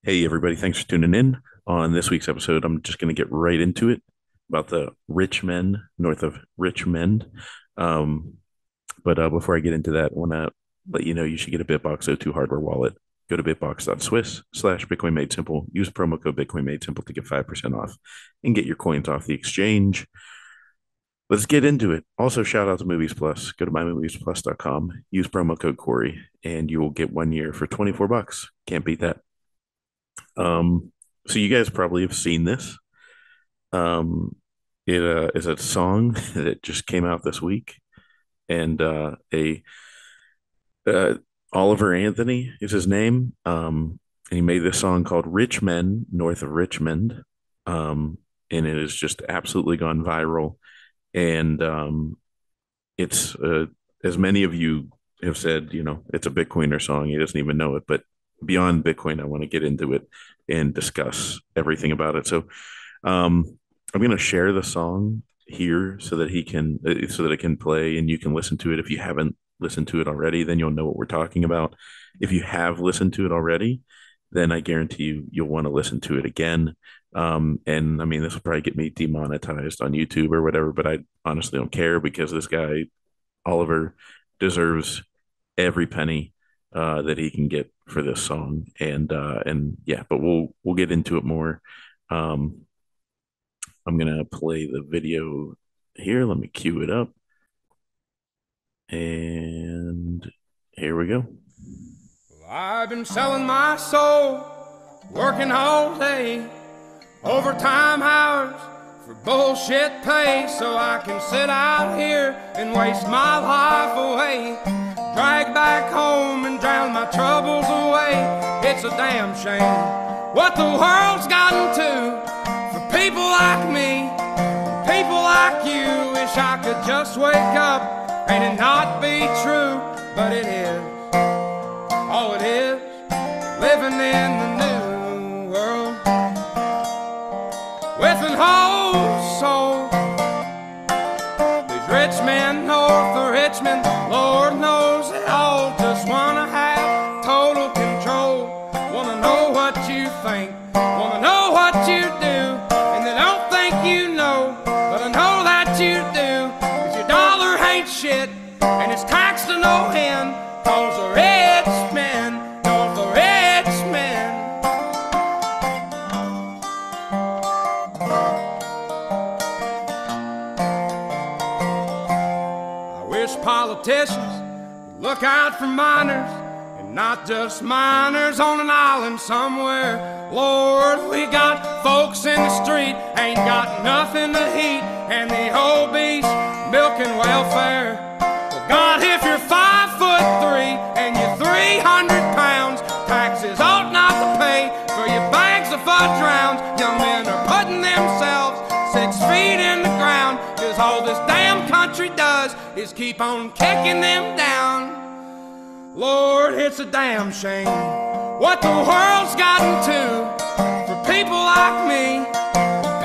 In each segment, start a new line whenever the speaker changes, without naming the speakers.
Hey, everybody. Thanks for tuning in. On this week's episode, I'm just going to get right into it about the rich men north of Richmond. Um, but before I get into that, I want to let you know you should get a Bitbox O2 hardware wallet. Go to bitbox.swiss/Bitcoin Made Simple. Use promo code Bitcoin Made Simple to get 5% off and get your coins off the exchange. Let's get into it. Also, shout out to Movies Plus. Go to mymoviesplus.com. Use promo code Corey, and you will get 1 year for 24 bucks. Can't beat that. Um, so you guys probably have seen this. Um, it is a song that just came out this week, and a uh, Oliver Anthony is his name. And he made this song called "Rich Men North of Richmond," and it has just absolutely gone viral. And it's as many of you have said, it's a Bitcoiner song. He doesn't even know it, but beyond Bitcoin, I want to get into it and discuss everything about it. So I'm going to share the song here so that it can play and you can listen to it. If you haven't listened to it already, then you'll know what we're talking about. If you have listened to it already, then I guarantee you'll want to listen to it again. And I mean, this will probably get me demonetized on YouTube or whatever, but I honestly don't care because this guy, Oliver, deserves every penny that he can get for this song. And yeah, but we'll get into it more. Um, I'm gonna play the video here. Let me cue it up, and here we go.
I've been selling my soul, working all day, overtime hours for bullshit pay, so I can sit out here and waste my life away, drag back home and drown my troubles away. It's a damn shame what the world's gotten to for people like me, people like you. Wish I could just wake up and it not be true, but it is. Oh, it is living in the new world with an whole soul. These rich men north of Richmond, Lord knows they all just wanna have total control. Wanna know what you think, wanna know what you do, and they don't think you know, but I know that you do. 'Cause your dollar ain't shit, and it's taxed to no end. 'Cause the rich men, north the rich men. I wish politicians would look out for miners, and not just miners on an island somewhere. Lord, we got folks in the street, ain't got nothing to eat, and the obese milking welfare. Well, God, if you're 5'3" and you're 300 pounds, taxes ought not to pay for your bags of fudge rounds. Young men are putting themselves 6 feet in the ground, 'cause all this damn country does is keep on kicking them down. Lord, it's a damn shame what the world's gotten to for people like me,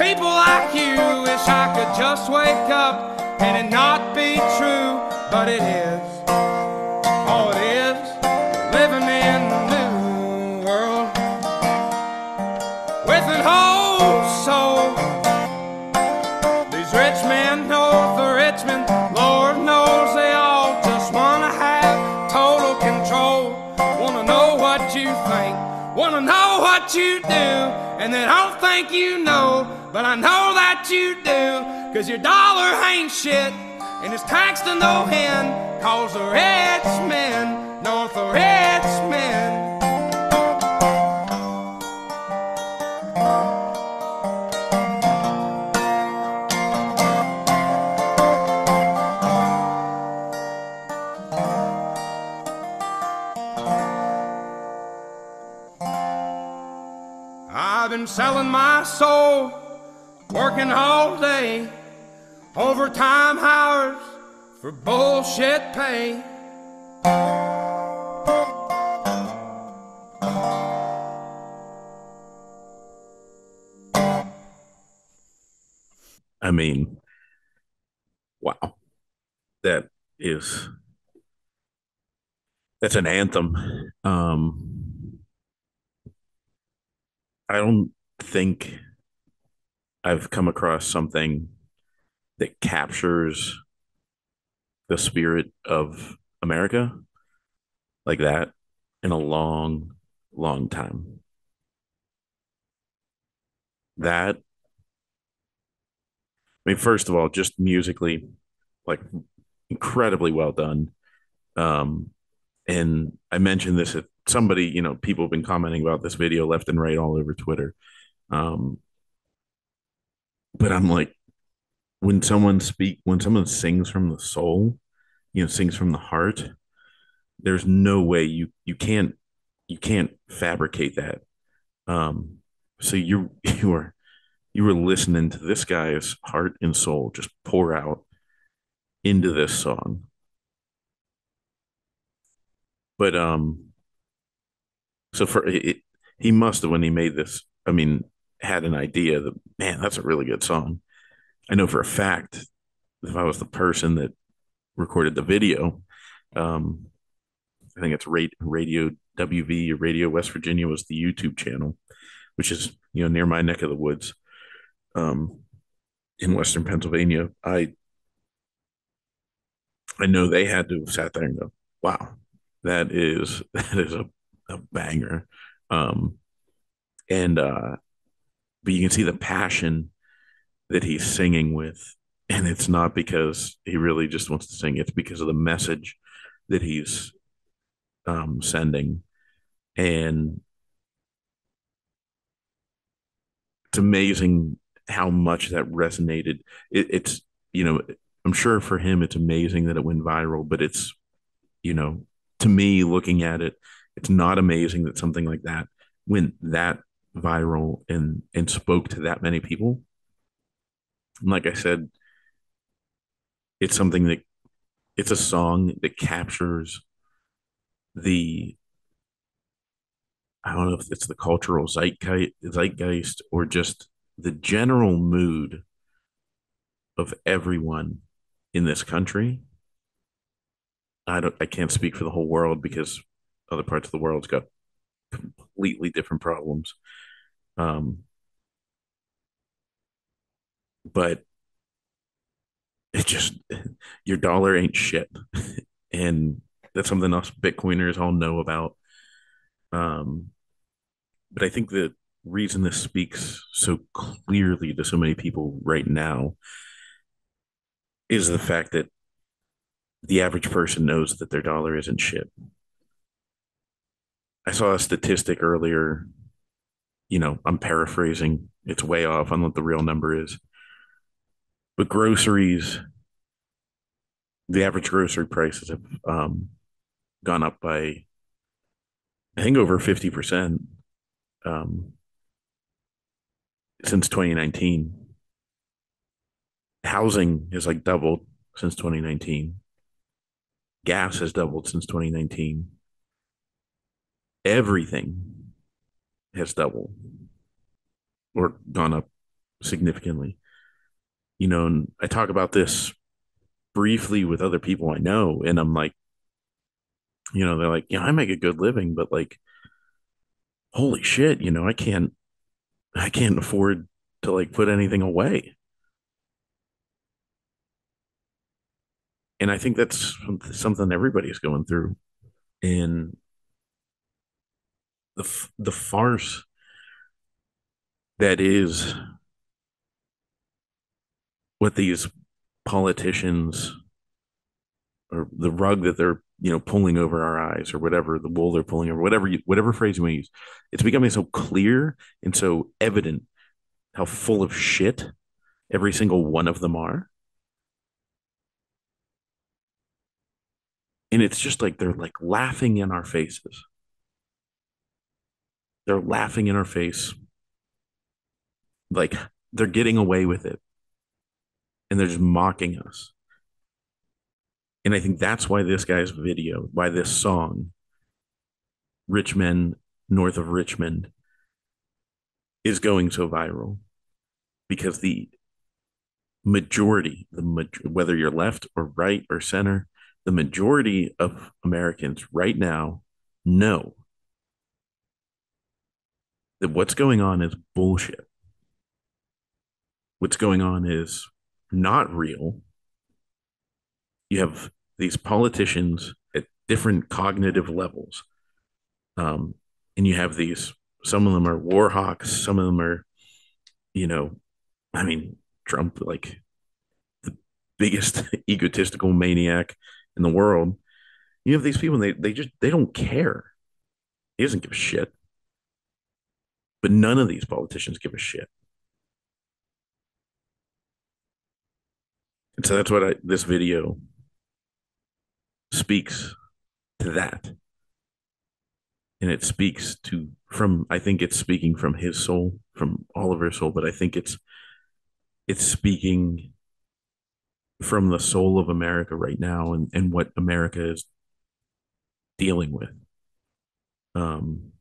people like you. Wish I could just wake up and it not be true, but it is. Oh, it is living in the new world with an whole soul. These rich men north of Richmond, Lord knows they all just wanna have total control. Wanna know what you think, wanna know what you do, and they don't think you know, but I know that you do. 'Cause your dollar ain't shit, and it's taxed to no end. 'Cause the rich men, north the rich men. I've been selling my soul, working all day, overtime hours for bullshit pay.
I mean, wow, that is that's an anthem. I don't think I've come across something that captures the spirit of America like that in a long, long time. That, I mean, first of all, just musically, like incredibly well done. Um, and I mentioned this at somebody, people have been commenting about this video left and right all over Twitter. Um, but I'm like, when someone sings from the soul, sings from the heart, there's no way you can't fabricate that. Um, so you were listening to this guy's heart and soul just pour out into this song. But so for it, he must have when he made this. I mean, had an idea that man, that's a really good song. I know for a fact if I was the person that recorded the video, um, I think it's Radio WV or Radio West Virginia was the YouTube channel, which is near my neck of the woods, um, in Western Pennsylvania. I know they had to have sat there and go, "Wow, that is a banger," um, and but you can see the passion that he's singing with, and it's not because he really just wants to sing; it's because of the message that he's sending, and it's amazing how much that resonated. It's I'm sure for him it's amazing that it went viral, but it's you know to me looking at it, it's not amazing that something like that went that viral and spoke to that many people. And like I said, it's something that it's a song that captures the I don't know if it's the cultural zeitgeist or just the general mood of everyone in this country. I can't speak for the whole world because other parts of the world's got completely different problems. Um, but it just your dollar ain't shit, and that's something else Bitcoiners all know about. Um, but I think the reason this speaks so clearly to so many people right now is the fact that the average person knows that their dollar isn't shit. I saw a statistic earlier. I'm paraphrasing. It's way off on what the real number is. But groceries, the average grocery prices have gone up by, I think, over 50% um, since 2019. Housing has like doubled since 2019. Gas has doubled since 2019. Everything has doubled or gone up significantly. And I talk about this briefly with other people I know, and I'm like, they're like, I make a good living, but like, holy shit, I can't afford to like put anything away. And I think that's something everybody's going through. And the farce that is what these politicians or the rug that they're pulling over our eyes or whatever the wool they're pulling over whatever phrase you want to use, it's becoming so clear and so evident how full of shit every single one of them are. And it's just like they're like laughing in our faces. They're laughing in our face like they're getting away with it, and they're just mocking us. And I think that's why this guy's video, why this song, Rich Men North of Richmond, is going so viral, because the majority, whether you're left or right or center, the majority of Americans right now know that what's going on is bullshit. What's going on is not real. You have these politicians at different cognitive levels, um, and you have these. Some of them are war hawks. Some of them are, you know, I mean, Trump, like the biggest egotistical maniac in the world. You have these people, and they don't care. He doesn't give a shit. But none of these politicians give a shit. And so that's what this video speaks to that. And it speaks to from I think it's speaking from his soul, from Oliver's soul, but I think it's speaking from the soul of America right now and what America is dealing with. Um,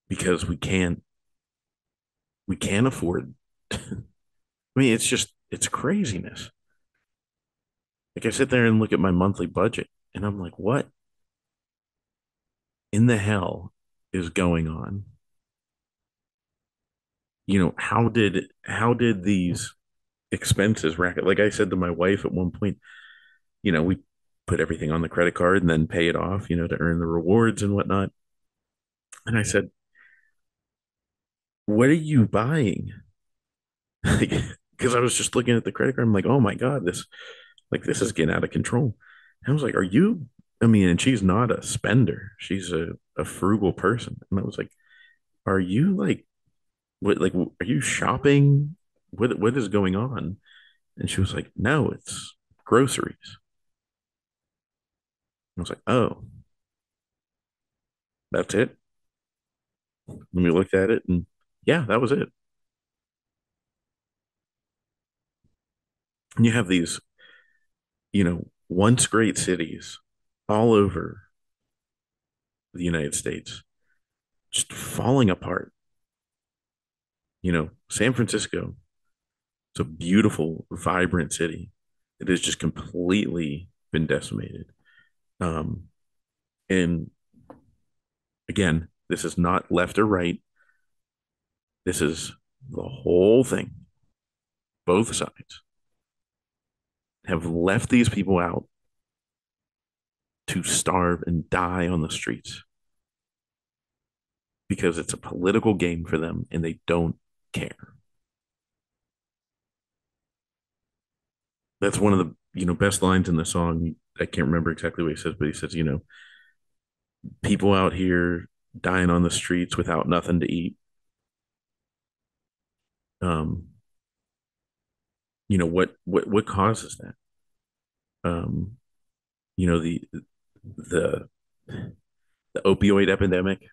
because we can't afford I mean, it's craziness. Like I sit there and look at my monthly budget and I'm like, what in the hell is going on? How did these expenses rack it? Like I said to my wife at one point, we put everything on the credit card and then pay it off, to earn the rewards and whatnot. And I said, what are you buying? Like, because I was just looking at the credit card. I'm like, oh my God, this is getting out of control. And I was like, are you? I mean, and she's not a spender. She's a frugal person. And I was like, are you are you shopping? What is going on? And she was like, no, it's groceries. I was like, oh, that's it. And we looked at it and yeah, that was it. And you have these, once great cities all over the United States just falling apart. San Francisco, it's a beautiful, vibrant city. It has just completely been decimated. Um, and again, this is not left or right. This is the whole thing. Both sides have left these people out to starve and die on the streets because it's a political game for them and they don't care. That's one of the best lines in the song. I can't remember exactly what he says, but he says, people out here dying on the streets without nothing to eat. Um, what causes that? Um, you know the the opioid epidemic,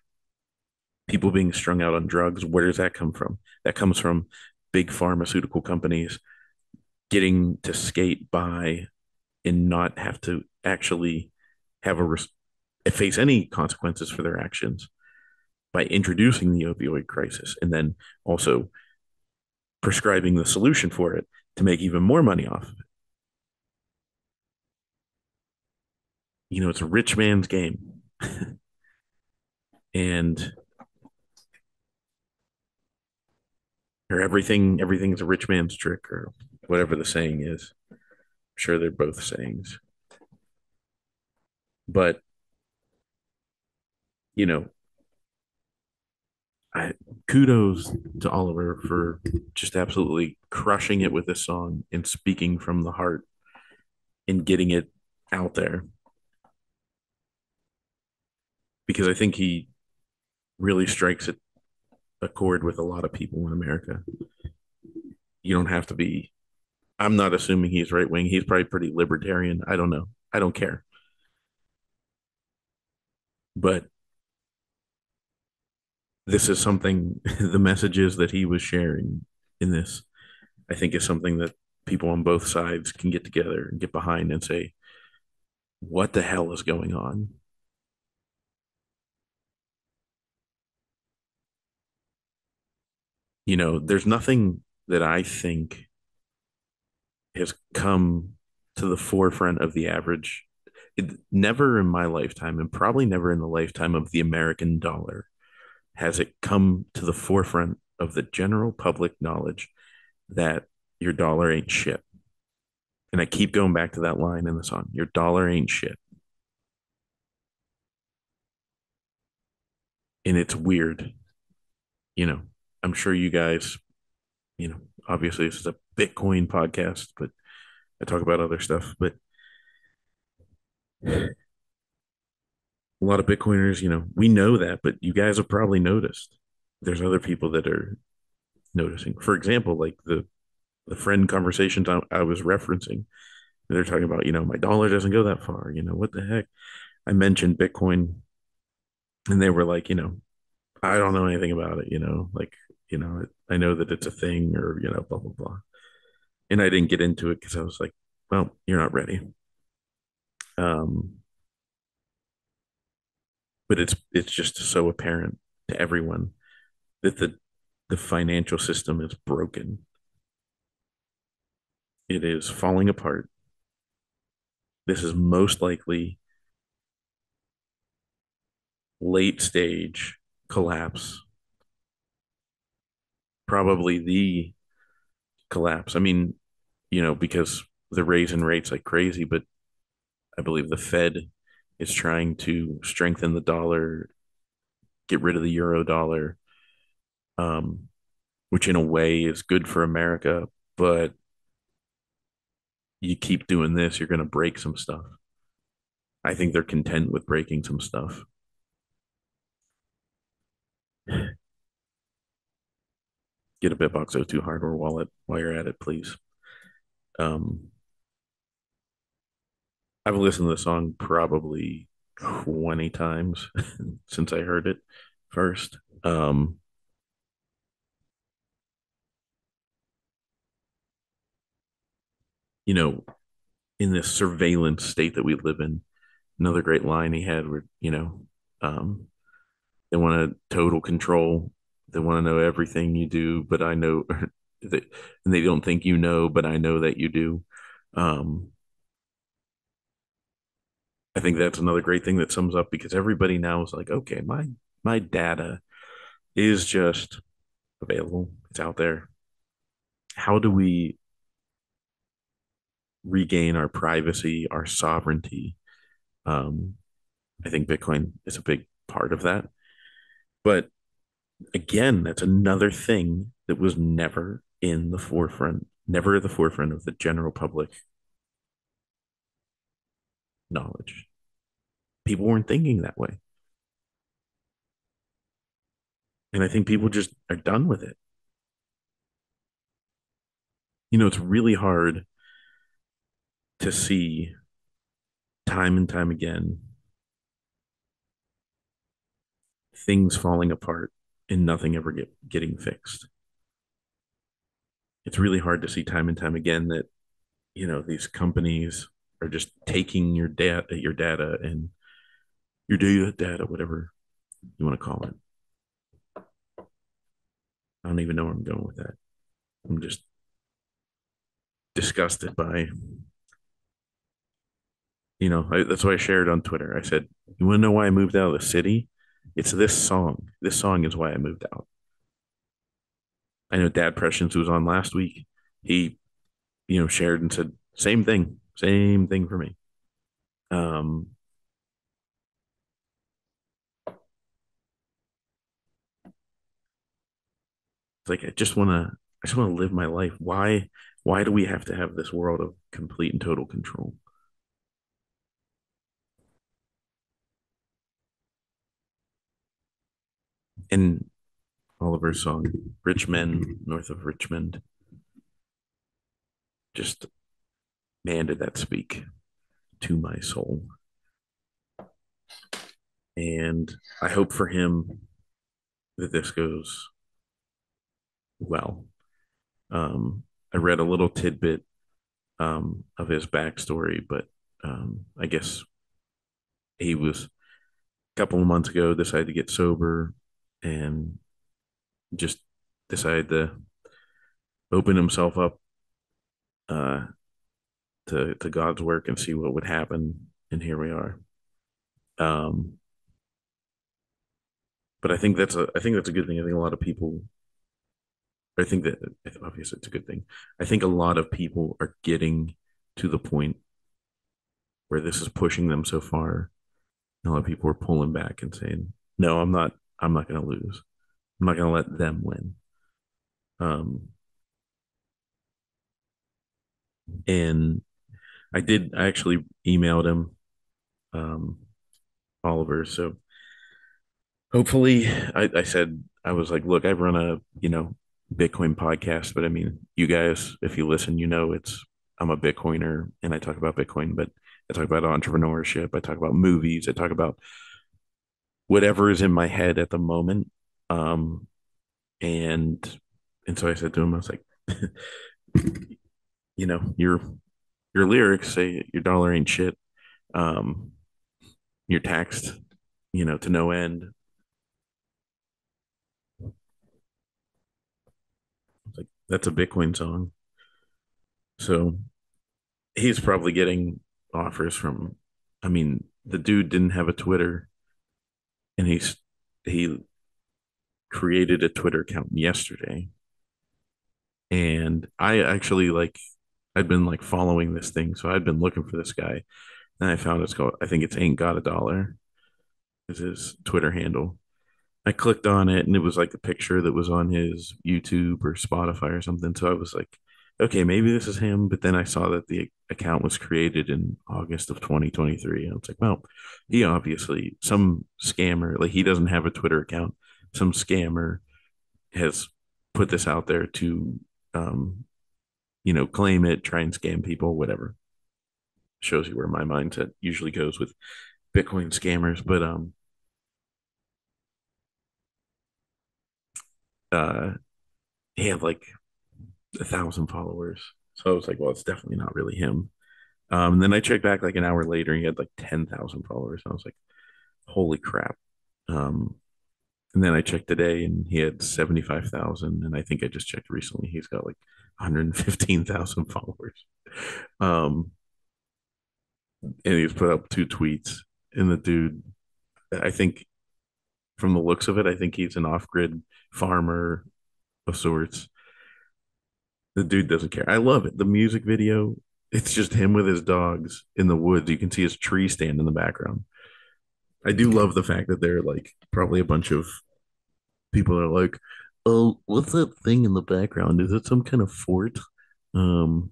people being strung out on drugs. Where does that come from? That comes from big pharmaceutical companies getting to skate by and not have to actually have face any consequences for their actions by introducing the opioid crisis and then also prescribing the solution for it to make even more money off of it. It's a rich man's game. And or everything's a rich man's trick or whatever the saying is. I'm sure they're both sayings. But, you know, kudos to Oliver for just absolutely crushing it with this song and speaking from the heart and getting it out there. Because I think he really strikes a chord with a lot of people in America. You don't have to be, I'm not assuming he's right wing. He's probably pretty libertarian. I don't know. I don't care. But this is something, the messages that he was sharing in this, I think is something that people on both sides can get together and get behind and say, what the hell is going on? There's nothing that I think has come to the forefront of the average. Never in my lifetime, and probably never in the lifetime of the American dollar, has it come to the forefront of the general public knowledge that your dollar ain't shit? And I keep going back to that line in the song, your dollar ain't shit. And it's weird. You know, I'm sure you guys, obviously this is a Bitcoin podcast, but I talk about other stuff. But a lot of Bitcoiners, we know that, but you guys have probably noticed there's other people that are noticing. For example, like the friend conversations I was referencing, they're talking about, my dollar doesn't go that far. What the heck? I mentioned Bitcoin and they were like, I don't know anything about it, like, I know that it's a thing or, blah, blah, blah. And I didn't get into it because I was like, well, you're not ready. Um, but it's just so apparent to everyone that the financial system is broken. It is falling apart. This is most likely late stage collapse, probably the collapse. I mean, because they're raising rates like crazy, but I believe the Fed is trying to strengthen the dollar, get rid of the euro dollar, um, which in a way is good for America. But you keep doing this, you're going to break some stuff. I think they're content with breaking some stuff. Get a BitBox02 hardware wallet while you're at it, please. Um, I've listened to the song probably 20 times since I heard it first. You know, in this surveillance state that we live in, another great line he had where, um, they want to total control. They want to know everything you do, but I know that, and they don't think you know, but I know that you do. Um, I think that's another great thing that sums up because everybody now is like, okay, my data is just available. It's out there. How do we regain our privacy, our sovereignty? Um, I think Bitcoin is a big part of that. But again, that's another thing that was never in the forefront, never at the forefront of the general public knowledge. People weren't thinking that way. And I think people just are done with it. It's really hard to see time and time again things falling apart and nothing ever getting fixed. It's really hard to see time and time again that, these companies are just taking your data and your data, whatever you want to call it. I don't even know where I'm going with that. I'm just disgusted by, that's why I shared on Twitter. I said, you want to know why I moved out of the city? It's this song. This song is why I moved out. I know Dad Prescience, who was on last week, he, shared and said, same thing for me. Um, it's like I just want to live my life. Why do we have to have this world of complete and total control? And Oliver's song, Rich Men North of Richmond, just man, did that speak to my soul. And I hope for him that this goes well. I read a little tidbit of his backstory, but I guess he was a couple of months ago decided to get sober and just decided to open himself up uh, to God's work and see what would happen. And here we are. Um, but I think that's a good thing. I think a lot of people. I think that obviously it's a good thing. I think a lot of people are getting to the point where this is pushing them so far. And a lot of people are pulling back and saying, "No, I'm not. I'm not going to lose. I'm not going to let them win." Um, and I actually emailed him, um, Oliver. So hopefully, I said, I was like, look, I run a, Bitcoin podcast, but I mean, you guys, if you listen, I'm a Bitcoiner and I talk about Bitcoin, but I talk about entrepreneurship. I talk about movies. I talk about whatever is in my head at the moment. Um, and, and so I said to him, I was like, you know, your lyrics say your dollar ain't shit. Um, you're taxed, to no end. Like that's a Bitcoin song. So he's probably getting offers from, I mean, the dude didn't have a Twitter and he created a Twitter account yesterday. And I actually I'd been like following this thing. So I'd been looking for this guy. And I found I think it's Ain't Got a Dollar is his Twitter handle. I clicked on it and it was like a picture that was on his YouTube or Spotify or something. So I was like, okay, maybe this is him. But then I saw that the account was created in August of 2023. And I was like, well, he obviously, some scammer, like he doesn't have a Twitter account. Some scammer has put this out there to, um, claim it, try and scam people, whatever. Shows you where my mindset usually goes with Bitcoin scammers. But, uh, he had like 1,000 followers. So I was like, well, it's definitely not really him. And then I checked back like an hour later, he had like 10,000 followers. I was like, holy crap. Um, and then I checked today and he had 75,000. And I think I just checked recently, he's got like 115,000 followers. Um, and he's put up 2 tweets. And the dude, I think from the looks of it, I think he's an off grid farmer of sorts. The dude doesn't care. I love it. The music video, it's just him with his dogs in the woods. You can see his tree stand in the background. I do love the fact that they're like probably a bunch of people that are like, oh, what's that thing in the background? Is it some kind of fort? Um,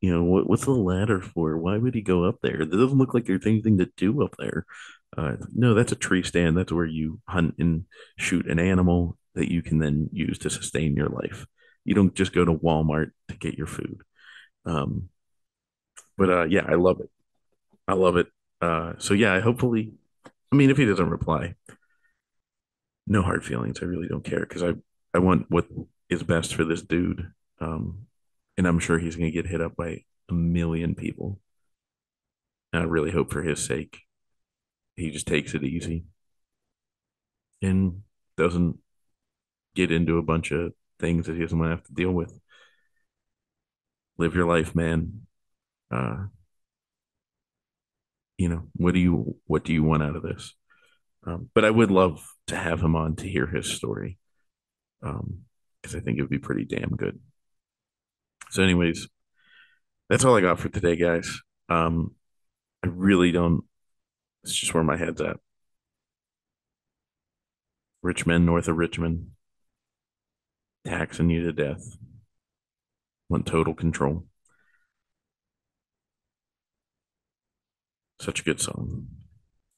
what's the ladder for? Why would he go up there? It doesn't look like there's anything to do up there. No, that's a tree stand. That's where you hunt and shoot an animal that you can then use to sustain your life. You don't just go to Walmart to get your food. Um, but yeah, I love it. I love it. So yeah, hopefully, I mean, if he doesn't reply, no hard feelings. I really don't care because I want what is best for this dude. Um, and I'm sure he's going to get hit up by a million people. And I really hope for his sake he just takes it easy and doesn't get into a bunch of things that he doesn't want to have to deal with. Live your life, man. Uh, what do you want out of this? But I would love to have him on to hear his story because I think it would be pretty damn good. So, anyways, that's all I got for today, guys. I really don't. It's just where my head's at. Rich men north of Richmond, taxing you to death, want total control. Such a good song.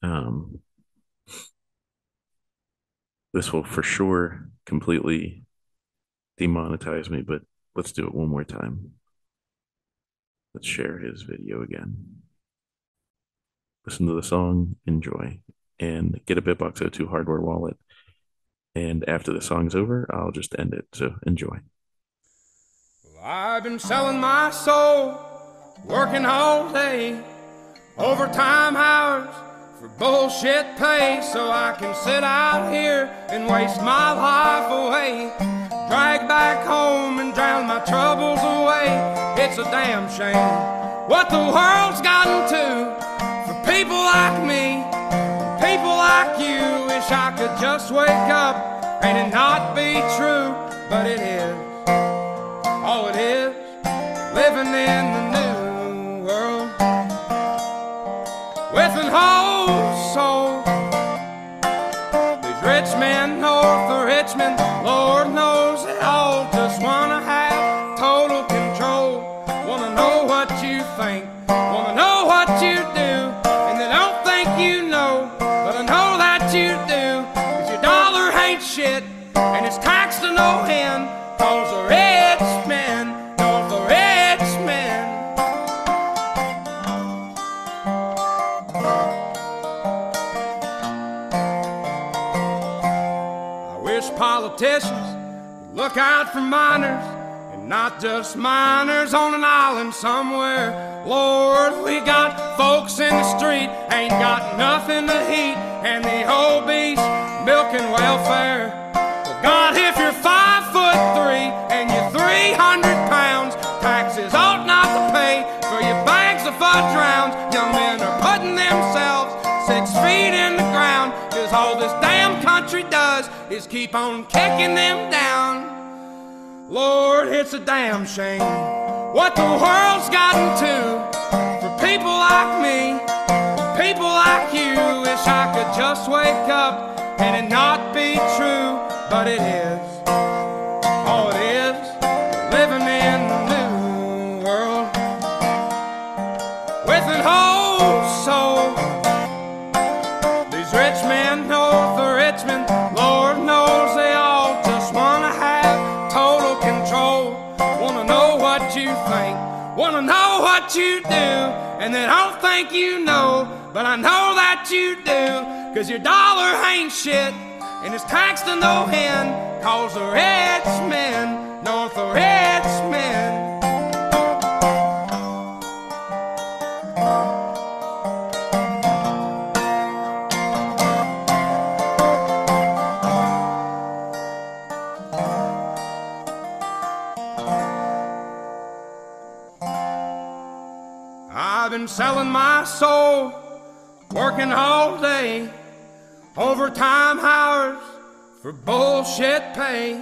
Um, this will for sure completely demonetize me, but let's do it one more time. Let's share his video again. Listen to the song, enjoy, and get a BitBox02 hardware wallet. And after the song's over, I'll just end it. So enjoy.
Well, I've been selling my soul, working all day, overtime hours for bullshit pay, so I can sit out here and waste my life away, drag back home and drown my troubles away. It's a damn shame what the world's gotten to for people like me, people like you wish I could just wake up and it not be true, but it is. Oh, it is living in the new world with an whole soul. These rich men north of Richmond, Lord knows they all just wanna have total control. Wanna know what you think, wanna know what you do, and they don't think you know, but I know that you do. 'Cause your dollar ain't shit, and it's taxed to no end. 'Cause the rich men, north the rich men. I wish politicians would look out for miners, and not just miners on an island somewhere. Lord, we got folks in the street, ain't got nothing to eat, and the obese milking welfare. Well, God, if you're 5'3" and you're 300 pounds, taxes ought not to pay for your bags of fudge rounds. Young men are putting themselves 6 feet in the ground, 'cause all this damn country does is keep on kicking them down. Lord, it's a damn shame what the world's gotten to for people like me, people like you. Wish I could just wake up and it not be true, but it is. Oh, it is living in the new world with an whole soul. These rich men north of Richmond, Lord knows they all just wanna have total control. Wanna know what you think, wanna know what you do, and they don't think you know, but I know that you do. 'Cause your dollar ain't shit, and it's taxed to no end. 'Cause the rich men, north the rich men. I've been selling my soul, working all day, overtime hours for bullshit pay.